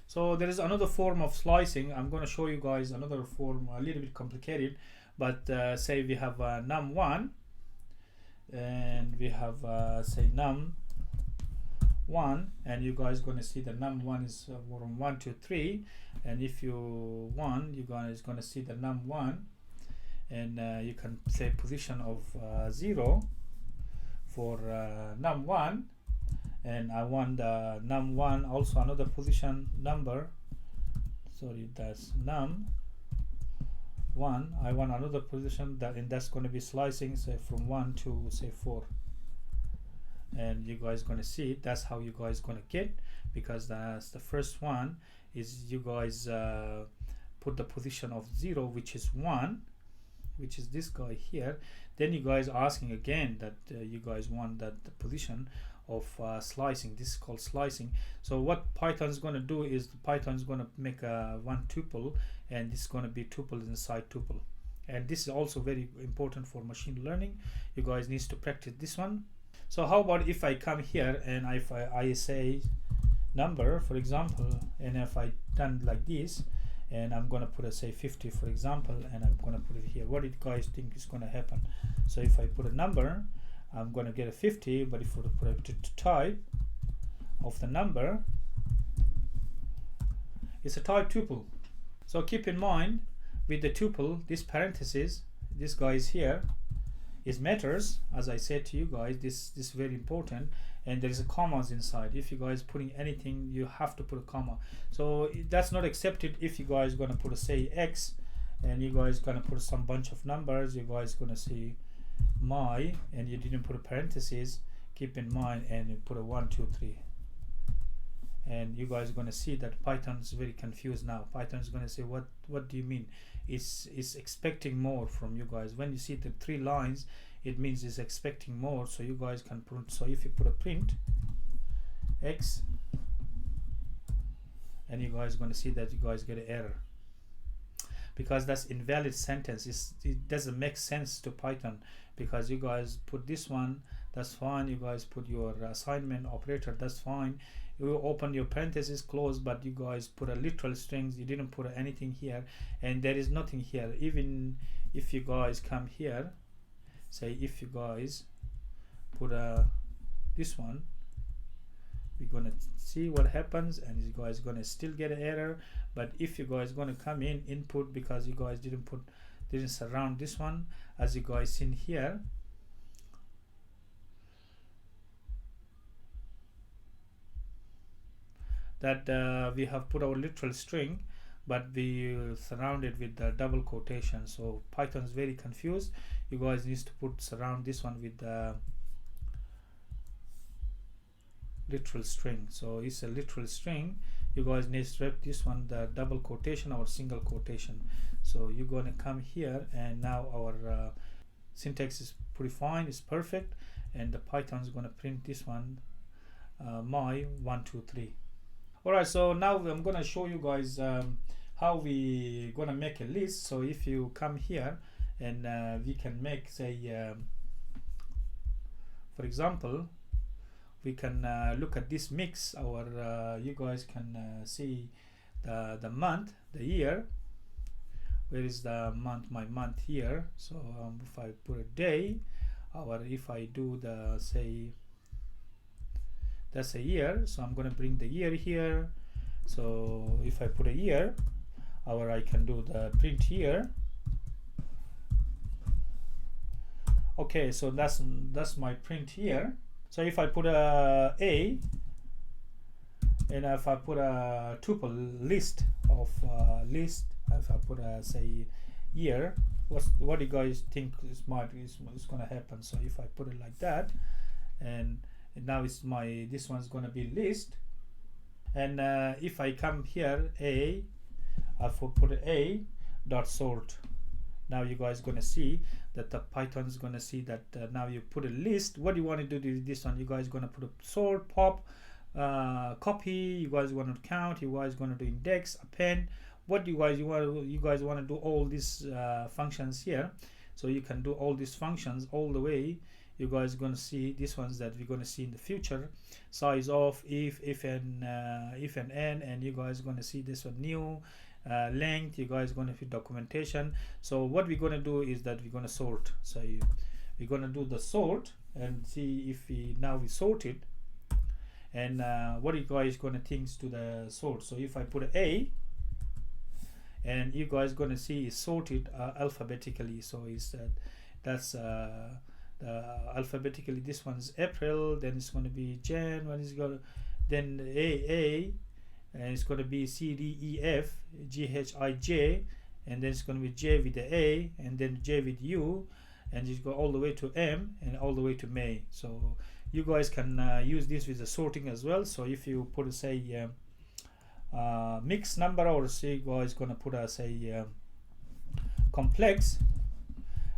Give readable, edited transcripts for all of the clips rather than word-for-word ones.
So there is another form of slicing. I'm going to show you guys another form, a little bit complicated, but say we have num1 and we have say num1, and you guys going to see the num1 is from 1 to 3, and if you want, you guys going to see the num1, and you can say position of 0 for num1, and I want num1 also another position number, sorry, that's num1, I want another position, that, and that's going to be slicing, say from 1 to say 4, and you guys going to see it. That's how you guys going to get, because that's the first one is you guys put the position of 0, which is 1, which is this guy here. Then you guys are asking again that you guys want that the position of slicing. This is called slicing. So what Python is going to do is Python is going to make one tuple, and this is going to be tuple inside tuple, and this is also very important for machine learning. You guys need to practice this one. So how about if I come here and if I say number, for example, and if I done like this, and I'm gonna put a say 50 for example, and I'm gonna put it here, what do you guys think is gonna happen? So if I put a number, I'm gonna get a 50, but if I put a type of the number, it's a type tuple. So keep in mind with the tuple, this parenthesis, this guy is here, is matters. As I said to you guys, this is very important, and there is a commas inside. If you guys putting anything, you have to put a comma. So that's not accepted if you guys gonna put a say x, and you guys gonna put some bunch of numbers, you guys gonna see my, and you didn't put a parenthesis. Keep in mind, and you put a 1 2 3, and you guys are going to see that Python is very confused now. Python is going to say, what do you mean? It's expecting more from you guys. When you see the 3 lines, it means it's expecting more, so you guys can print. So if you put a print x, and you guys are going to see that you guys get an error, because that's invalid sentence. It doesn't make sense to Python, because you guys put this one, that's fine. You guys put your assignment operator, that's fine. You open your parentheses, close, but you guys put a literal strings. You didn't put anything here, and there is nothing here. Even if you guys come here, say if you guys put this one, we're gonna see what happens, and you guys gonna still get an error. But if you guys gonna come in input, because you guys didn't surround this one, as you guys seen here, that we have put our literal string, but we surround it with the double quotation. So Python is very confused. You guys need to surround this one with the literal string. So it's a literal string. You guys need to wrap this one the double quotation or single quotation. So you're gonna come here, and now our syntax is pretty fine, it's perfect, and the Python is gonna print this one, my 1 2 3. Alright, so now I'm gonna show you guys how we gonna make a list. So if you come here, and we can make, say for example, we can look at this mix. Our you guys can see the month, the year. Where is the month? My month here. So if I put a day, or if I do the, say, that's a year, so I'm going to bring the year here. So if I put a year, or I can do the print here. Okay, so that's my print here. So if I put a, and if I put a tuple list of list, if I put a, say, year, what do you guys think is going to happen? So if I put it like that, and now it's this one's going to be list, and if I come here, I put a dot sort. Now you guys going to see that the Python is going to see that now you put a list. What do you want to do with this one? You guys going to put a sort, pop, copy. You guys want to count. You guys going to do index, append. What do you guys want to do all these functions here? So you can do all these functions all the way you guys gonna see these ones that we're gonna see in the future. Size of, if and n, and you guys gonna see this one new length. You guys gonna see documentation. So what we're gonna do is that we're gonna sort. So we're gonna do the sort and see if we sort it, and what you guys gonna think to the sort. So if I put a, and you guys gonna see is sorted alphabetically. So is that's alphabetically. This one's April, then it's going to be Jan, one is going to, then A, and it's going to be C D E F G H I J, and then it's going to be J with the A, and then J with U, and it's go all the way to M and all the way to May. So you guys can use this with the sorting as well. So if you put say mixed number, or say you guys gonna put a say complex,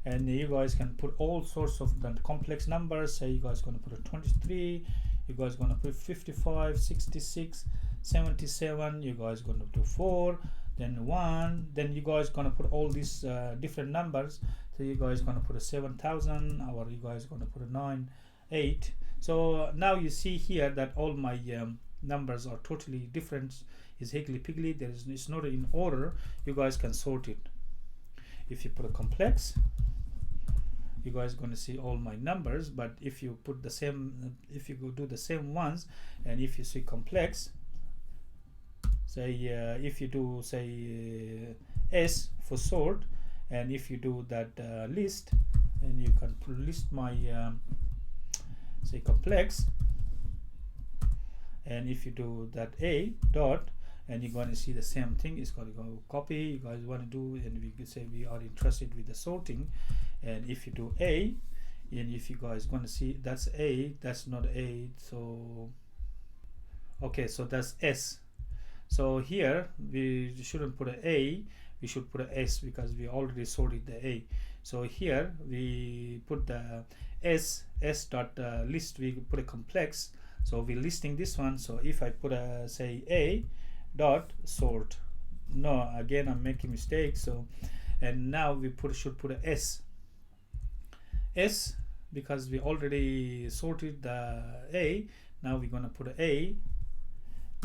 and you guys can put all sorts of complex numbers. Say you guys gonna put a 23, you guys gonna put 55, 66, 77, you guys gonna do 4, then 1, then you guys gonna put all these different numbers. So you guys gonna put a 7,000, or you guys gonna put a 9, 8. So now you see here that all my numbers are totally different. Is higgly-piggly. It's not in order. You guys can sort it. If you put a complex, you guys going to see all my numbers. But if you put the same, if you go do the same ones, and if you see complex, say if you do say S for sort, and if you do that list, and you can list my say complex, and if you do that A dot, and you're going to see the same thing. It's going to go copy. You guys want to do, and we could say we are interested with the sorting. And if you do A, and if you guys going to see that's A, that's not A. So okay, so that's S. So here we shouldn't put an A, we should put an S, because we already sorted the A. So here we put the S dot list, we put a complex. So we're listing this one. So if I put a say A dot sort, no, again I'm making mistakes. So, and now we should put a S because we already sorted the A. Now we're gonna put a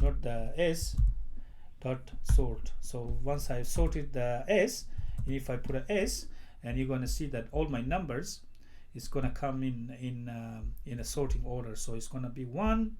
not the S dot sort. So once I sorted the S, if I put a S, and you're gonna see that all my numbers is gonna come in a sorting order. So it's gonna be 1,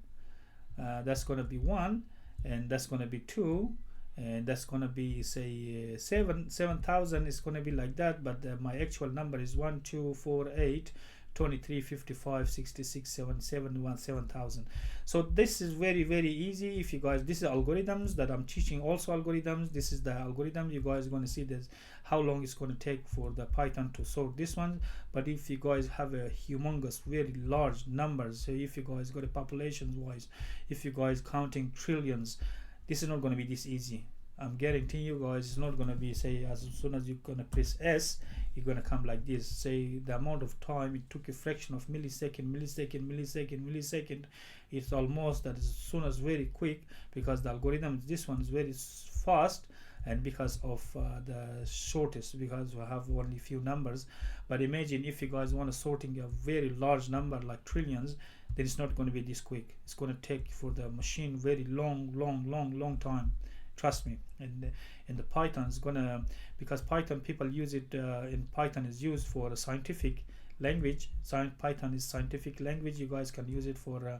that's gonna be 1, and that's gonna be 2, and that's gonna be say 7,000 is gonna be like that. But my actual number is 1, 2, 4, 8, 23, 55, 66, 77, 7,000. So this is very, very easy. If you guys, this is algorithms that I'm teaching, also algorithms. This is the algorithm. You guys are going to see this, how long it's going to take for the Python to sort this one. But if you guys have a humongous, very large numbers, so if you guys got a populations wise, if you guys counting trillions, this is not going to be this easy. I'm guaranteeing you guys it's not going to be say as soon as you're going to press S, you're going to come like this. Say the amount of time it took, a fraction of millisecond, it's almost that as soon as very quick, because the algorithm, this one is very fast, and because of the shortest, because we have only few numbers. But imagine if you guys want to sorting a very large number like trillions, then it's not going to be this quick. It's going to take for the machine very long time. Trust me. And the Python is gonna, because Python people use it in Python is used for a scientific language. Python is scientific language. You guys can use it for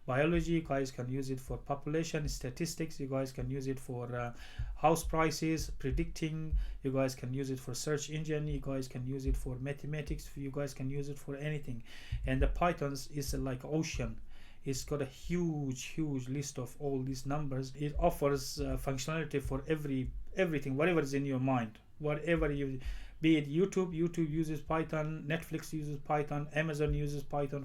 biology, you guys can use it for population statistics, you guys can use it for house prices predicting, you guys can use it for search engine, you guys can use it for mathematics, you guys can use it for anything. And the Pythons is like ocean. It's got a huge list of all these numbers. It offers functionality for everything, whatever is in your mind, whatever you, be it YouTube uses Python, Netflix uses Python, Amazon uses Python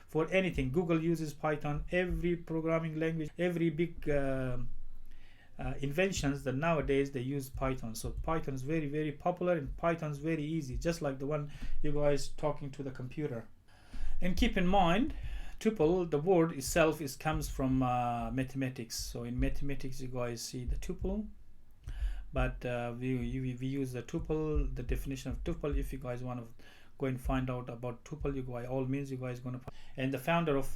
for anything, Google uses Python. Every programming language, every big inventions that nowadays they use Python. So Python is very popular, and Python is very easy, just like the one you guys talking to the computer. And keep in mind, tuple, the word itself comes from mathematics. So in mathematics you guys see the tuple, but we use the tuple, the definition of tuple. If you guys want to go and find out about tuple, you by all means you guys gonna find. And the founder of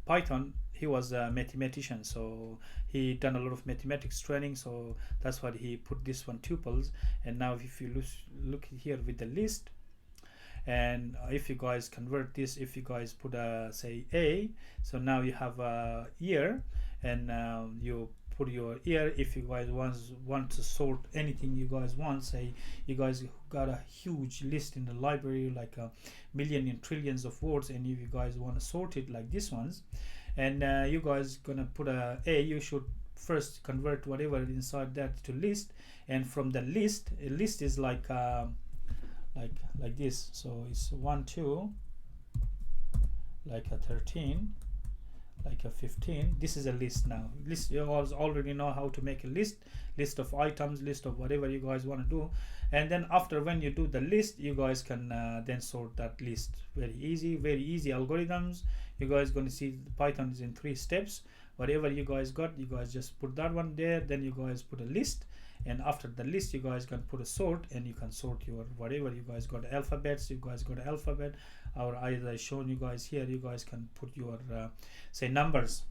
Python, he was a mathematician, so he done a lot of mathematics training, so that's why he put this one tuples. And now if you look here with the list, and if you guys convert this, if you guys put a say a, so now you have a year, and you put your year. If you guys want to sort anything you guys want, say you guys got a huge list in the library, like a million and trillions of words, and if you guys want to sort it like this ones, and you guys gonna put a, you should first convert whatever inside that to list. And from the list, a list is like this, so it's 1 2, like a 13, like a 15. This is a list. Now list, you guys already know how to make a list of items, list of whatever you guys want to do. And then after, when you do the list, you guys can then sort that list. Very easy algorithms. You guys gonna see Python is in 3 steps. Whatever you guys got, you guys just put that one there, then you guys put a list, and after the list you guys can put a sort, and you can sort your whatever you guys got, alphabets, you guys got alphabet, or as I shown you guys here, you guys can put your say numbers.